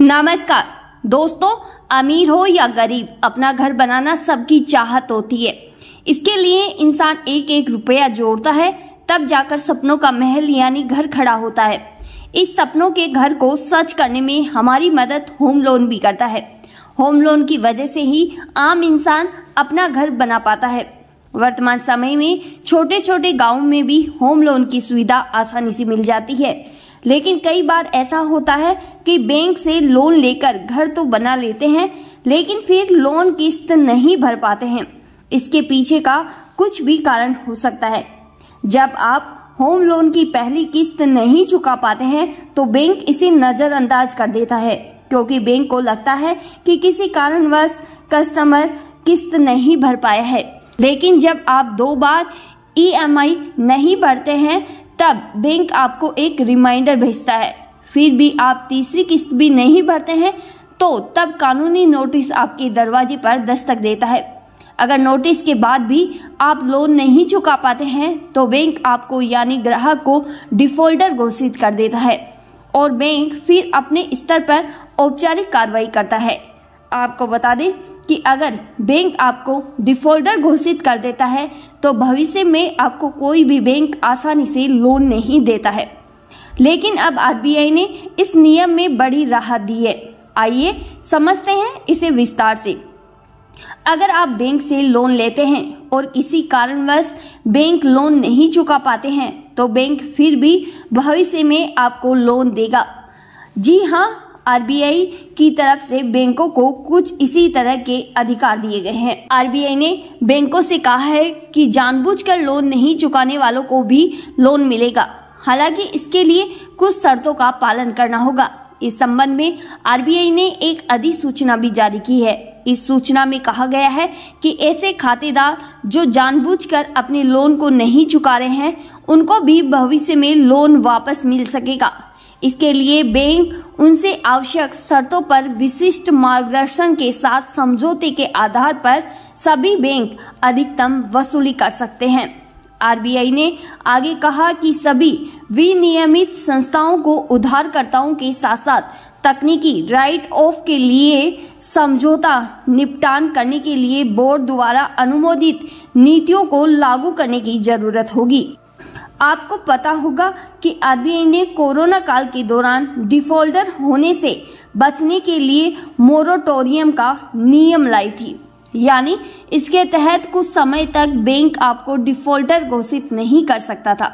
नमस्कार दोस्तों, अमीर हो या गरीब, अपना घर बनाना सबकी चाहत होती है। इसके लिए इंसान एक एक रुपया जोड़ता है, तब जाकर सपनों का महल यानी घर खड़ा होता है। इस सपनों के घर को सच करने में हमारी मदद होम लोन भी करता है। होम लोन की वजह से ही आम इंसान अपना घर बना पाता है। वर्तमान समय में छोटे छोटे गांवों में भी होम लोन की सुविधा आसानी से मिल जाती है, लेकिन कई बार ऐसा होता है कि बैंक से लोन लेकर घर तो बना लेते हैं, लेकिन फिर लोन किस्त नहीं भर पाते हैं। इसके पीछे का कुछ भी कारण हो सकता है। जब आप होम लोन की पहली किस्त नहीं चुका पाते हैं तो बैंक इसे नजरअंदाज कर देता है, क्योंकि बैंक को लगता है कि किसी कारणवश कस्टमर किस्त नहीं भर पाया है। लेकिन जब आप 2 बार EMI नहीं भरते हैं तब बैंक आपको एक रिमाइंडर भेजता है। फिर भी आप तीसरी किस्त भी नहीं भरते हैं तो तब कानूनी नोटिस आपके दरवाजे पर दस्तक देता है। अगर नोटिस के बाद भी आप लोन नहीं चुका पाते हैं तो बैंक आपको यानी ग्राहक को डिफॉल्टर घोषित कर देता है और बैंक फिर अपने स्तर पर औपचारिक कार्रवाई करता है। आपको बता दें कि अगर बैंक आपको डिफॉल्टर घोषित कर देता है तो भविष्य में आपको कोई भी बैंक आसानी से लोन नहीं देता है। लेकिन अब RBI ने इस नियम में बड़ी राहत दी है। आइए समझते हैं इसे विस्तार से। अगर आप बैंक से लोन लेते हैं और किसी कारणवश बैंक लोन नहीं चुका पाते हैं तो बैंक फिर भी भविष्य में आपको लोन देगा। जी हाँ, RBI की तरफ से बैंकों को कुछ इसी तरह के अधिकार दिए गए हैं। RBI ने बैंकों से कहा है कि जानबूझकर लोन नहीं चुकाने वालों को भी लोन मिलेगा, हालांकि इसके लिए कुछ शर्तों का पालन करना होगा। इस संबंध में RBI ने एक अधिसूचना भी जारी की है। इस सूचना में कहा गया है कि ऐसे खातेदार जो जानबूझकर अपने लोन को नहीं चुका रहे हैं उनको भी भविष्य में लोन वापस मिल सकेगा। इसके लिए बैंक उनसे आवश्यक शर्तों पर विशिष्ट मार्गदर्शन के साथ समझौते के आधार पर सभी बैंक अधिकतम वसूली कर सकते हैं। RBI ने आगे कहा कि सभी विनियमित संस्थाओं को उधारकर्ताओं के साथ साथ तकनीकी राइट ऑफ के लिए समझौता निपटान करने के लिए बोर्ड द्वारा अनुमोदित नीतियों को लागू करने की जरूरत होगी। आपको पता होगा कि RBI ने कोरोना काल के दौरान डिफॉल्टर होने से बचने के लिए मोरेटोरियम का नियम लाई थी, यानी इसके तहत कुछ समय तक बैंक आपको डिफॉल्टर घोषित नहीं कर सकता था।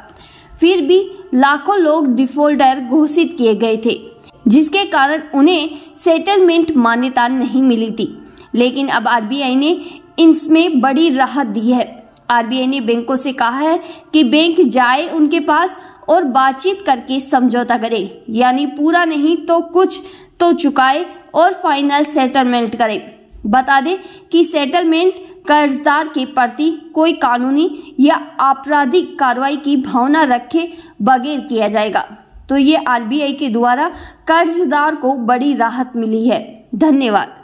फिर भी लाखों लोग डिफॉल्टर घोषित किए गए थे, जिसके कारण उन्हें सेटलमेंट मान्यता नहीं मिली थी। लेकिन अब RBI ने इसमें बड़ी राहत दी है। RBI ने बैंकों से कहा है कि बैंक जाए उनके पास और बातचीत करके समझौता करे, यानी पूरा नहीं तो कुछ तो चुकाए और फाइनल सेटलमेंट करे। बता दें कि सेटलमेंट कर्जदार के प्रति कोई कानूनी या आपराधिक कार्रवाई की भावना रखे बगैर किया जाएगा। तो ये RBI के द्वारा कर्जदार को बड़ी राहत मिली है। धन्यवाद।